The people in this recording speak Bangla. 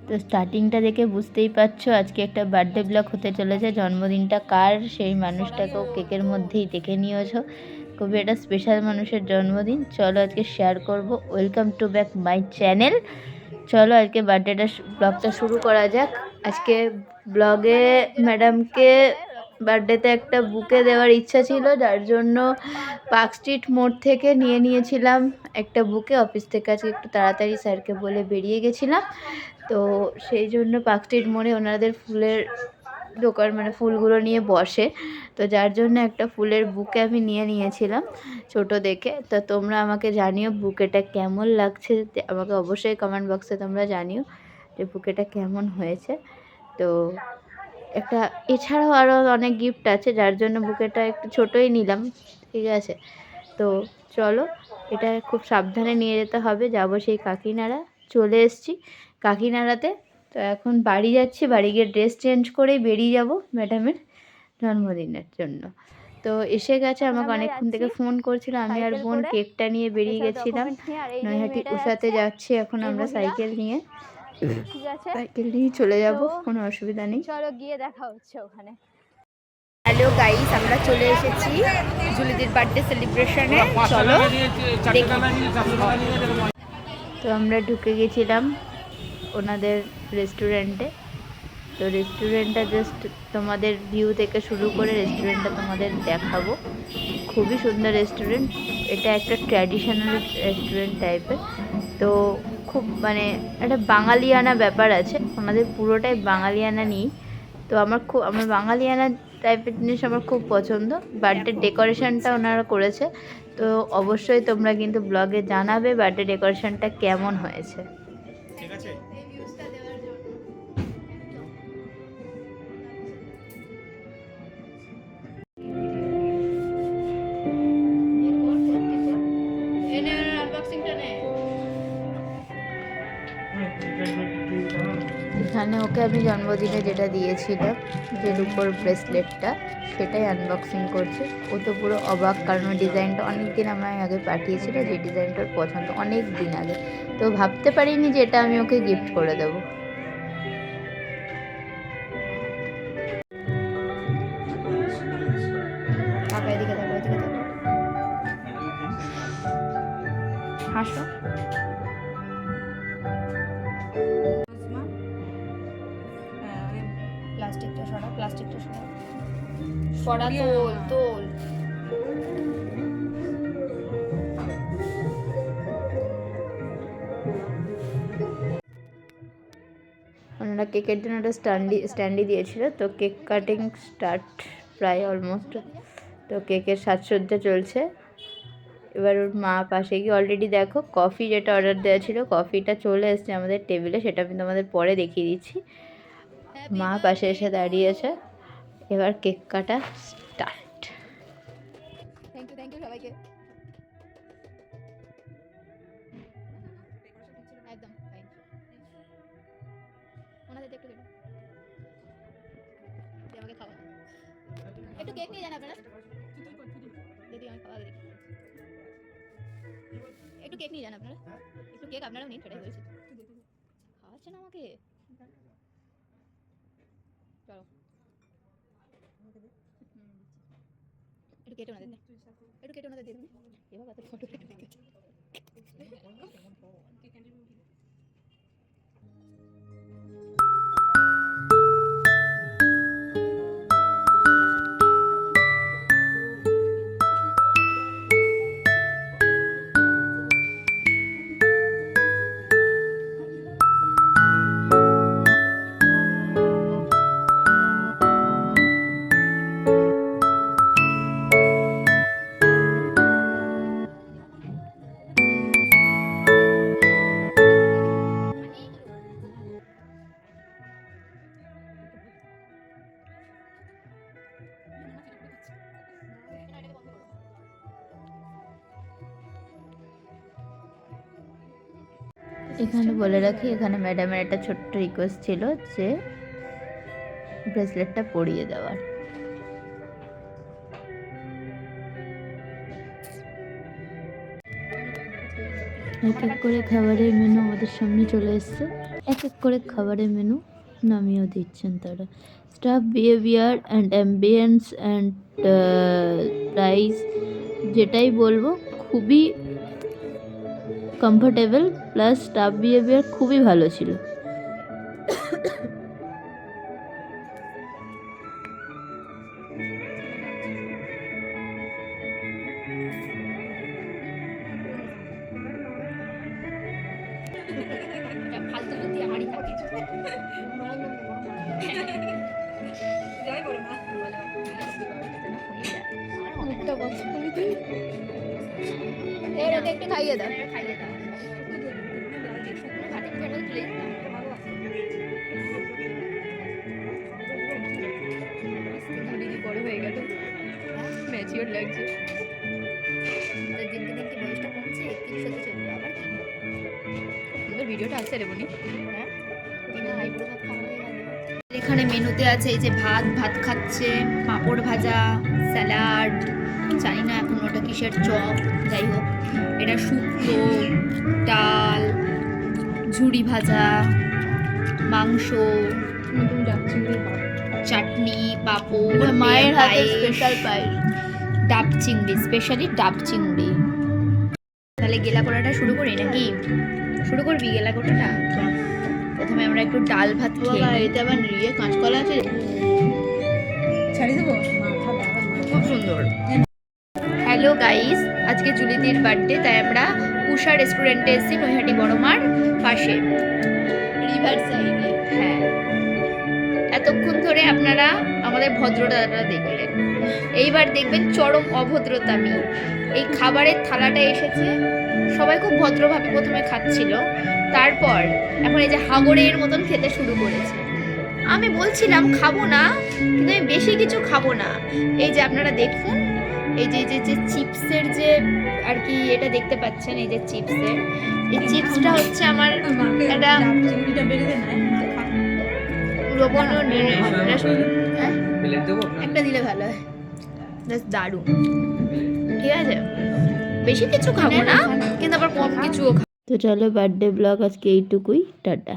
তো স্টার্টিংটা দেখে বুঝতেই পারছো আজকে একটা বার্থডে ব্লগ হতে চলেছে। জন্মদিনটা কার সেই মানুষটাকেও কেকের মধ্যেই দেখে নিয়েছো। খুবই একটা স্পেশাল মানুষের জন্মদিন। চলো আজকে শেয়ার করব। Welcome to back my channel. চলো আজকে বার্থডেটা ব্লগটা শুরু করা যাক। আজকে ব্লগে ম্যাডামকে বার্থডেতে একটা বুকে দেওয়ার ইচ্ছা ছিল, যার জন্য পার্ক স্ট্রিট মোড় থেকে নিয়েছিলাম একটা বুকে। অফিস থেকে আজকে একটু তাড়াতাড়ি স্যারকে বলে বেরিয়ে গেছিলাম, তো সেই জন্য পার্ক স্ট্রিট মোড়ে ওনাদের ফুলের দোকান, মানে ফুলগুলো নিয়ে বসে, তো যার জন্য একটা ফুলের বুকে আমি নিয়েছিলাম ছোট দেখে। তো তোমরা আমাকে জানিও বুকেটা কেমন লাগছে, আমাকে অবশ্যই কমেন্ট বক্সে তোমরা জানিও যে বুকেটা কেমন হয়েছে। তো একটা এছাড়াও আরও অনেক গিফট আছে, যার জন্য বুকেটা একটু ছোটোই নিলাম, ঠিক আছে। তো চলো, এটা খুব সাবধানে নিয়ে যেতে হবে। যাবো সেই কাকিনাড়া, চলে এসেছি কাকিনাড়াতে। তো এখন বাড়ি যাচ্ছি, বাড়ি গিয়ে ড্রেস চেঞ্জ করে বেরিয়ে যাব ম্যাডামের জন্মদিনের জন্য। তো এসে গেছে, আমাকে অনেকক্ষণ থেকে ফোন করছিল। আমি আর বোন কেকটা নিয়ে বেরিয়ে গেছিলাম, নৈহাটি উষাতে যাচ্ছি এখন আমরা সাইকেল নিয়ে। ঠিক আছে, সাইকেল নিয়ে চলে যাব, কোনো অসুবিধা নেই। চলো গিয়ে দেখা হচ্ছে ওখানে। হ্যালো গাইস, আমরা চলে এসেছি জুলিদির বার্থডে সেলিব্রেশনে। চলো দেখি। তো আমরা ঢুকে গেছিলাম ওনাদের রেস্টুরেন্টে। তো রেস্টুরেন্টটা জাস্ট তোমাদের ভিউ থেকে শুরু করে রেস্টুরেন্টটা তোমাদের দেখাবো। খুবই সুন্দর রেস্টুরেন্ট। এটা একটা ট্র্যাডিশনাল রেস্টুরেন্ট টাইপের। তো খুব মানে একটা বাঙালিয়ানা ব্যাপার আছে, ওনাদের পুরোটাই বাঙালিয়ানা নিয়ে। তো আমার বাঙালিয়ানা টাইপের জিনিস আমার খুব পছন্দ। বার্থডে ডেকোরেশনটা ওনারা করেছে, তো অবশ্যই তোমরা কিন্তু ব্লগে জানাবে বার্থডে ডেকোরেশনটা কেমন হয়েছে। ঠিক আছে। এখানে ওকে আমি জন্মদিনে যেটা দিয়েছিলাম, যে রূপোর ব্রেসলেটটা, সেটাই আনবক্সিং করছে। ও তো পুরো অবাক, কারণ ডিজাইনটা অনেক দিন আমায় আগে পাঠিয়েছিল, যে ডিজাইনটার পছন্দ অনেক দিন আগে। তো ভাবতে পারিনি যে এটা আমি ওকে গিফট করে দেবো। এদিকে দেখো, এদিকে দেখো, হাসো। প্লাস্টিকটা সরা, প্লাস্টিকটা সরা, সরা, তোল তোল। ওনারা কেকের জন্য একটা স্ট্যান্ডি দিয়েছিল। তো কেক কাটিং স্টার্ট প্রায় অলমোস্ট। তো কেকের সাজসজ্জা চলছে। এবার ওর মা পাশে গিয়ে, অলরেডি দেখো কফি যেটা অর্ডার দেওয়া ছিল, কফিটা চলে এসছে আমাদের টেবিলে, সেটা আমি তোমাদের পরে দেখিয়ে দিচ্ছি। মা পাশে এসে দাঁড়িয়েছে। এবার কেক কাটা স্টার্ট। থ্যাংক ইউ সবাইকে। একদম ফাইন। ওনাদের একটু দেন, আমাকে খাওয়া। একটু কেক নিয়ে যান আপনারা, যদি আমি খাওয়া দেখি। একটু কেক নিয়ে যান আপনারা, একটু কেক আপনারাও নিন, সেটাই বলছি। খাওয়াচ্ছেন আমাকে, চলো একটু কেটে ওনাদের দেন, একটু কেটে ওনাদের দিয়ে দেবেন। এবার বাচ্চার ফটো কেটে রেখেছে। এখানে বলে রাখি, এখানে ম্যাডামের একটা ছোট্ট রিকোয়েস্ট ছিল যে ব্রেসলেটটা পরিয়ে দেওয়ার। এক এক করে খাবারের মেনু আমাদের সামনে চলে এসছে। এক এক করে খাবারের মেনু নামিয়েও দিচ্ছেন তারা। Staff behaviour and ambience and price, যেটাই বলবো খুবই কমফোর্টেবল, প্লাস স্টাফ বিহেভিয়ার খুবই ভালো ছিল। ফালতু বুদ্ধি আমারই থাকে। জয় বড় মা বলো, মুখটা বন্ধ করে দিই। এর ওদের একটু খাইয়ে দাও, খাইয়ে দাও। শুকনো ভাতে মুখের মধ্যে তুলে দিতাম। দিদি বড় হয়ে গেল, ম্যাচিওর লাগছে। দিনকে দিনকে বয়সটা কমছে, 30 হতে চলবে আবার কি। সুন্দর ভিডিওটা আছে রে বনি। হ্যাঁ, দিনা আইব্রো ভাত খাওয়া হয়ে গেল। এখানে মেনুতে আছে এই যে ভাত খাচ্ছে, পাঁপড় ভাজা, স্যালাড, জানি না এখন ওটা কিসের চপ, যাই হোক। এটা শুক্তো, ডাল, ঝুড়ি ভাজা, মাংস, চাটনি, পাঁপড়, মায়ের হাতে পায়েস, স্পেশাল পায়েস, ডাব চিংড়ি, স্পেশালি ডাব চিংড়ি। তাহলে গেলা কোটাটা শুরু করি নাকি? শুরু করবি গেলা কোটাটা? প্রথমে আমরা একটু ডাল ভাত খেয়ে নিই। এতে আবার ইয়ে কাঁচকলা আছে, ছাড়ি দেবো। খুব সুন্দর। হ্যালো গাইস, আজকে জুলিদির বার্থডে, তাই আমরা উষা রেস্টুরেন্টে এসেছি, নৈহাটি বড়মার পাশে, রিভার সাইডে। হ্যাঁ, এতক্ষণ ধরে আপনারা আমাদের ভদ্রতাটা দেখলেন, এইবার দেখবেন চরম অভদ্রতামি। এই খাবারের থালাটা এসেছে, সবাই খুব ভদ্রভাবে প্রথমে খাচ্ছিল, তারপর এখন এই যে হাঙরের মতন খেতে শুরু করেছে। আমি বলছিলাম খাবো না, কিন্তু আমি বেশি কিছু খাবো না। এই যে আপনারা দেখুন, এই যে চিপসের যে আর কি এটা দেখতে পাচ্ছেন, এই যে চিপসের, এই চিপসটা হচ্ছে আমার এটা চিংড়িটা বেড়ে দে না। লবণও একটা দিলে ভালো হয়, জাস্ট দারুণ। ঠিক আছে, বেশি কিছু খাবো না, কিন্তু আবার কম কিছুও খাবো। তো চলো, বার্থডে ব্লগ আজকে এইটুকুই, টাটা।